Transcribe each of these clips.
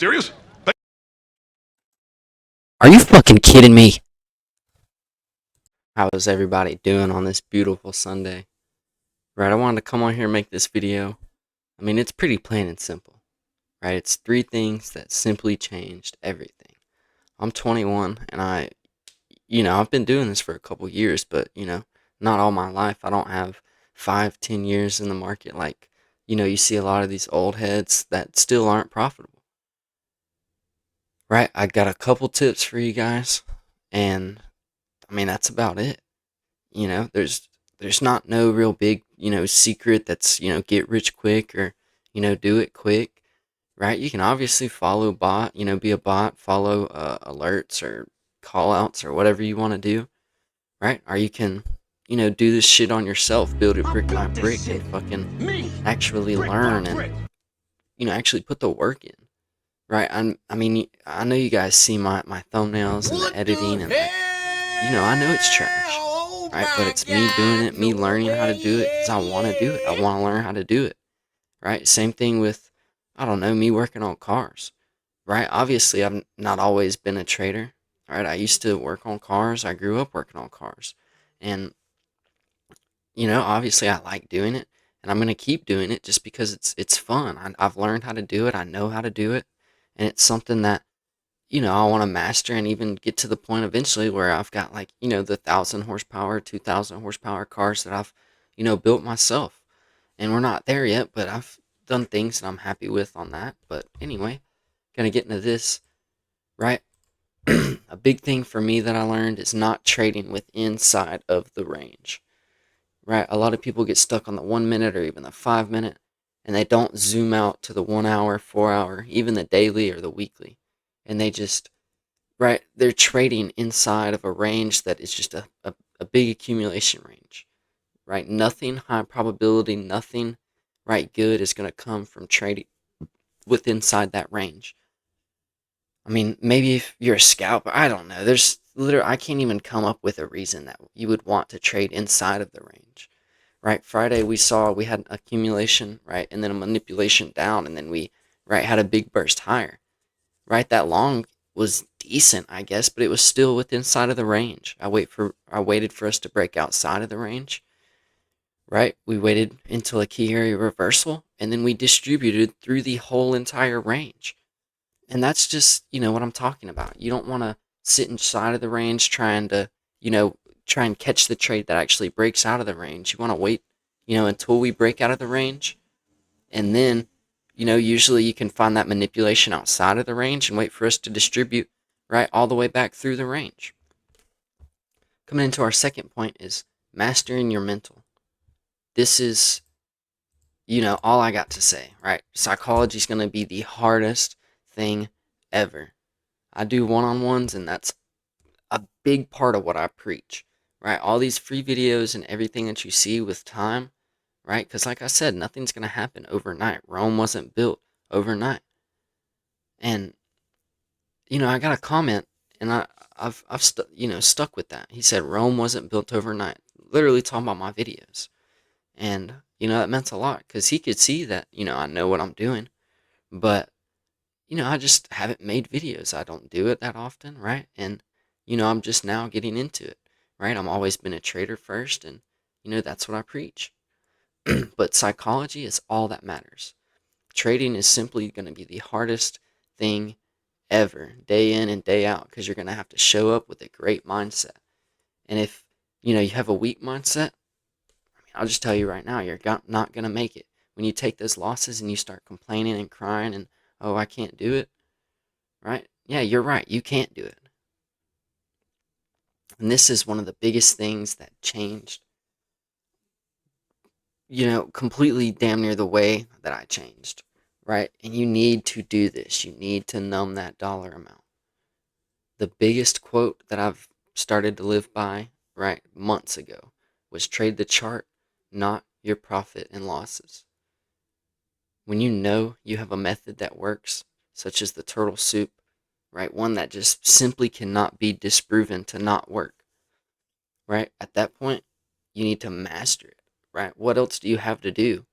serious? Are you fucking kidding me? How is everybody doing on this beautiful Sunday? Right, I wanted to come on here and make this video. I mean, it's pretty plain and simple, right? It's three things that simply changed everything. I'm 21 and I've been doing this for a couple years, but, not all my life. I don't have 5, 10 years in the market like, you see a lot of these old heads that still aren't profitable, right? I got a couple tips for you guys, and I mean, that's about it. There's not no real big, secret that's, get rich quick or, do it quick, right? You can obviously follow bot, be a bot, follow alerts or call outs or whatever you want to do, right? Or you can, do this shit on yourself, build it brick by brick and fucking actually learn and, actually put the work in, right? I mean, I know you guys see my thumbnails and the editing and like, I know it's trash, right? But it's me doing it, me learning how to do it because I want to do it. I want to learn how to do it, right? Same thing with, I don't know, me working on cars, right? Obviously, I've not always been a trader, right? I used to work on cars. I grew up working on cars. And, obviously I like doing it and I'm going to keep doing it just because it's fun. I've learned how to do it. I know how to do it. And it's something that I want to master and even get to the point eventually where I've got like, the 1,000 horsepower, 2,000 horsepower cars that I've, built myself. And we're not there yet, but I've done things that I'm happy with on that. But anyway, gonna get into this, right? A big thing for me that I learned is not trading with inside of the range, right? A lot of people get stuck on the 1 minute or even the 5 minute, and they don't zoom out to the 1 hour, 4 hour, even the daily or the weekly. And they just right? They're trading inside of a range that is just a big accumulation range, right? Nothing high probability, nothing, right, good is going to come from trading with inside that range. I mean, maybe if you're a scalper, I don't know. There's literally, I can't even come up with a reason that you would want to trade inside of the range, right? Friday we had an accumulation, right? And then a manipulation down, and then we, right, had a big burst higher, right? That long was decent, I guess, but it was still within inside of the range. I waited for us to break outside of the range, right? We waited until a key area reversal, and then we distributed through the whole entire range. And that's just, what I'm talking about. You don't want to sit inside of the range trying to, you know, try and catch the trade that actually breaks out of the range. You want to wait, until we break out of the range, and then, usually you can find that manipulation outside of the range and wait for us to distribute right all the way back through the range. Coming into our second point is mastering your mental. This is, all I got to say, right? Psychology is going to be the hardest thing ever. I do one-on-ones, and that's a big part of what I preach, right? All these free videos and everything that you see with time, right? Because like I said, nothing's going to happen overnight. Rome wasn't built overnight. And, I got a comment, and stuck with that. He said Rome wasn't built overnight, literally talking about my videos. And, that meant a lot because he could see that, I know what I'm doing. But, I just haven't made videos. I don't do it that often, right? And, I'm just now getting into it, right? I'm always been a trader first, and, that's what I preach. But psychology is all that matters. Trading is simply going to be the hardest thing ever, day in and day out, because you're going to have to show up with a great mindset. And if, you have a weak mindset, I mean, I'll just tell you right now, you're not going to make it. When you take those losses and you start complaining and crying and, oh, I can't do it, right? Yeah, you're right. You can't do it. And this is one of the biggest things that changed, completely damn near the way that I changed, right? And you need to do this. You need to numb that dollar amount. The biggest quote that I've started to live by, right, months ago was trade the chart, not your profit and losses. When you know you have a method that works, such as the turtle soup, right, one that just simply cannot be disproven to not work, right, at that point, you need to master it, right? What else do you have to do,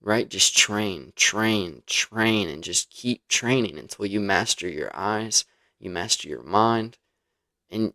right? Just train, train, train, and just keep training until you master your eyes, you master your mind, and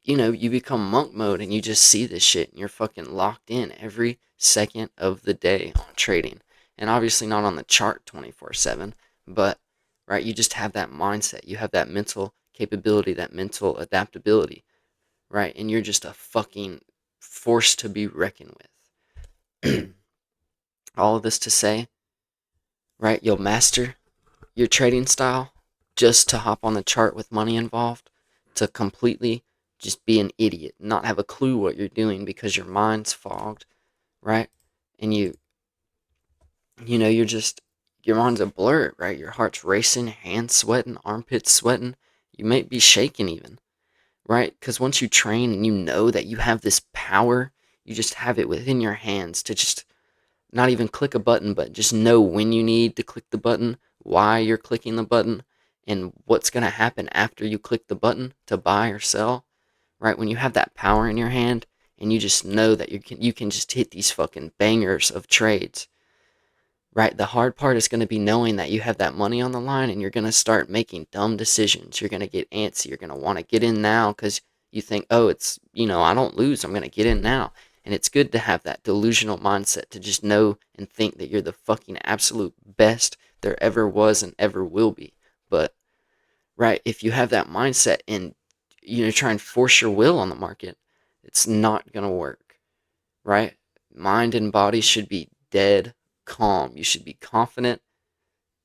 you become monk mode and you just see this shit and you're fucking locked in every second of the day on trading. And obviously not on the chart 24/7, but right, you just have that mindset. You have that mental capability, that mental adaptability, right? And you're just a fucking force to be reckoned with. All of this to say, right, you'll master your trading style just to hop on the chart with money involved, to completely just be an idiot, not have a clue what you're doing because your mind's fogged, right? And you're just, your mind's a blur, right? Your heart's racing, hands sweating, armpits sweating. You might be shaking even, right? Because once you train and you know that you have this power, you just have it within your hands to just not even click a button, but just know when you need to click the button, why you're clicking the button, and what's going to happen after you click the button to buy or sell, right? When you have that power in your hand and you just know that you can just hit these fucking bangers of trades, right? The hard part is going to be knowing that you have that money on the line and you're going to start making dumb decisions. You're going to get antsy. You're going to want to get in now because you think, oh, I don't lose. I'm going to get in now. And it's good to have that delusional mindset to just know and think that you're the fucking absolute best there ever was and ever will be. But, right, if you have that mindset and, try and force your will on the market, it's not going to work, right? Mind and body should be dead calm. You should be confident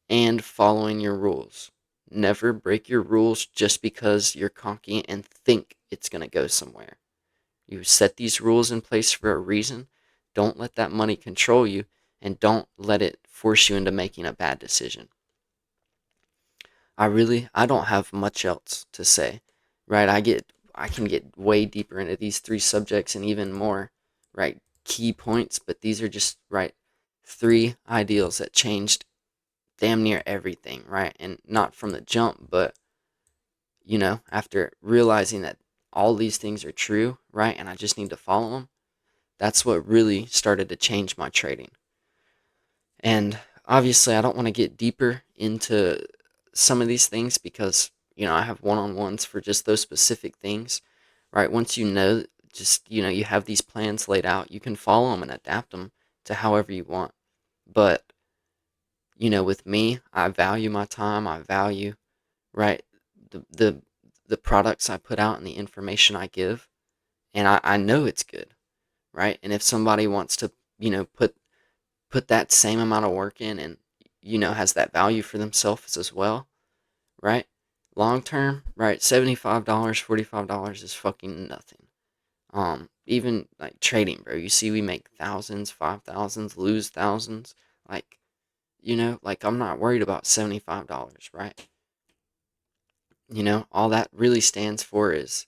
and following your rules. Never break your rules just because you're cocky and think it's going to go somewhere. You set these rules in place for a reason. Don't let that money control you and don't let it force you into making a bad decision. I don't have much else to say, right? I can get way deeper into these three subjects and even more, right? Key points, but these are just, right, three ideals that changed damn near everything, right? And not from the jump, but after realizing that all these things are true, right? And I just need to follow them. That's what really started to change my trading. And obviously, I don't want to get deeper into some of these things because, I have one-on-ones for just those specific things, right? Once you have these plans laid out, you can follow them and adapt them to however you want. But, with me, I value my time. I value, right, the, the, the products I put out and the information I give. And I know it's good, right? And if somebody wants to, put that same amount of work in and has that value for themselves as well, right? Long term, right? $75, $45 is fucking nothing. Even like trading, bro. You see, we make thousands, 5,000s, lose thousands. Like, like I'm not worried about $75, right? All that really stands for is,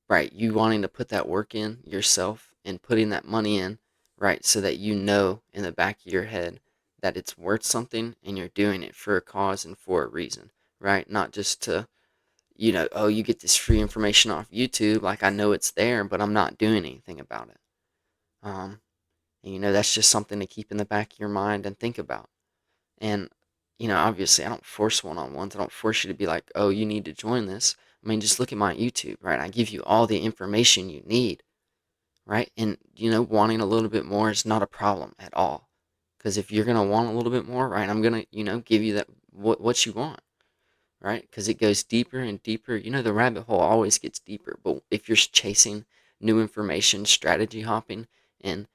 right, you wanting to put that work in yourself and putting that money in, right, so that you know in the back of your head that it's worth something and you're doing it for a cause and for a reason, right? Not just to, oh, you get this free information off YouTube, like I know it's there, but I'm not doing anything about it. Um, and that's just something to keep in the back of your mind and think about. And, obviously, I don't force one-on-ones. I don't force you to be like, oh, you need to join this. I mean, just look at my YouTube, right? I give you all the information you need, right? And, wanting a little bit more is not a problem at all. Because if you're going to want a little bit more, right, I'm going to, give you that what you want, right? Because it goes deeper and deeper. The rabbit hole always gets deeper. But if you're chasing new information, strategy hopping, and,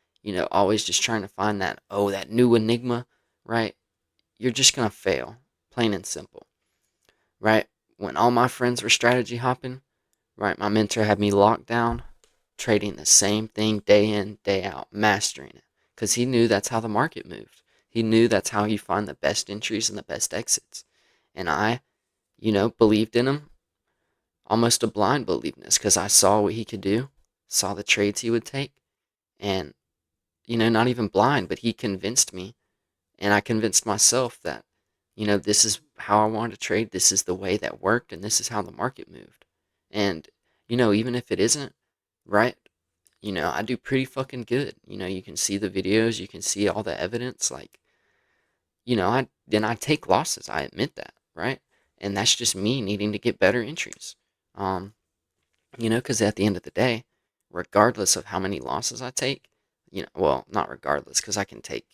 always just trying to find that new enigma, right? You're just going to fail, plain and simple, right? When all my friends were strategy hopping, right, my mentor had me locked down, trading the same thing day in, day out, mastering it, because he knew that's how the market moved. He knew that's how you find the best entries and the best exits. And I, believed in him, almost a blind believeness, because I saw what he could do, saw the trades he would take, and, not even blind, but he convinced me and I convinced myself that, this is how I wanted to trade. This is the way that worked, and this is how the market moved. And, even if it isn't, right? I do pretty fucking good. You can see the videos, you can see all the evidence. Like, I take losses. I admit that, right? And that's just me needing to get better entries. Um, because at the end of the day, regardless of how many losses I take, well, not regardless, because I can take,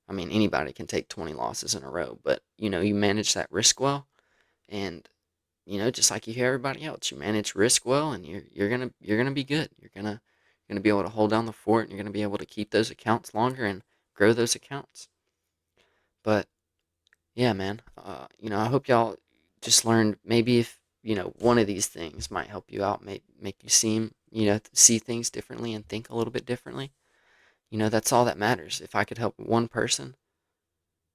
I mean, anybody can take 20 losses in a row, but, you manage that risk well, and, just like you hear everybody else, you manage risk well, and you're gonna be good. You're gonna be able to hold down the fort, and you're gonna be able to keep those accounts longer and grow those accounts. But yeah, man. I hope y'all just learned maybe if, one of these things might help you out, make you see things differently and think a little bit differently. That's all that matters. If I could help one person,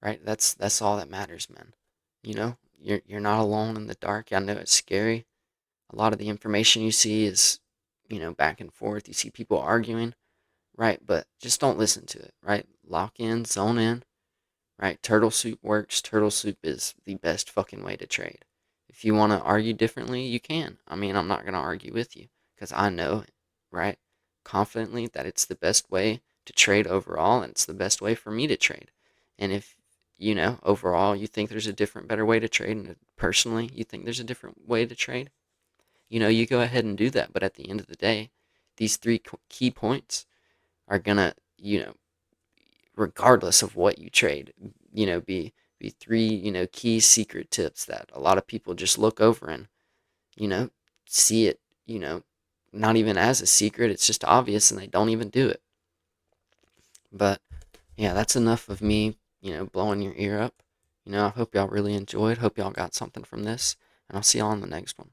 right? That's all that matters, man. You're not alone in the dark. I know it's scary. A lot of the information you see is, back and forth. You see people arguing, right? But just don't listen to it, right? Lock in, zone in, right? Turtle Soup works. Turtle Soup is the best fucking way to trade. If you want to argue differently, you can. I mean, I'm not going to argue with you because I know, right, confidently that it's the best way to trade overall and it's the best way for me to trade. And if, overall you think there's a different, better way to trade, and personally you think there's a different way to trade, you go ahead and do that. But at the end of the day, these three key points are going to, regardless of what you trade, be three, key secret tips that a lot of people just look over and, you know, see it, not even as a secret. It's just obvious and they don't even do it. But yeah, that's enough of me, blowing your ear up. I hope y'all really enjoyed. Hope y'all got something from this, and I'll see y'all on the next one.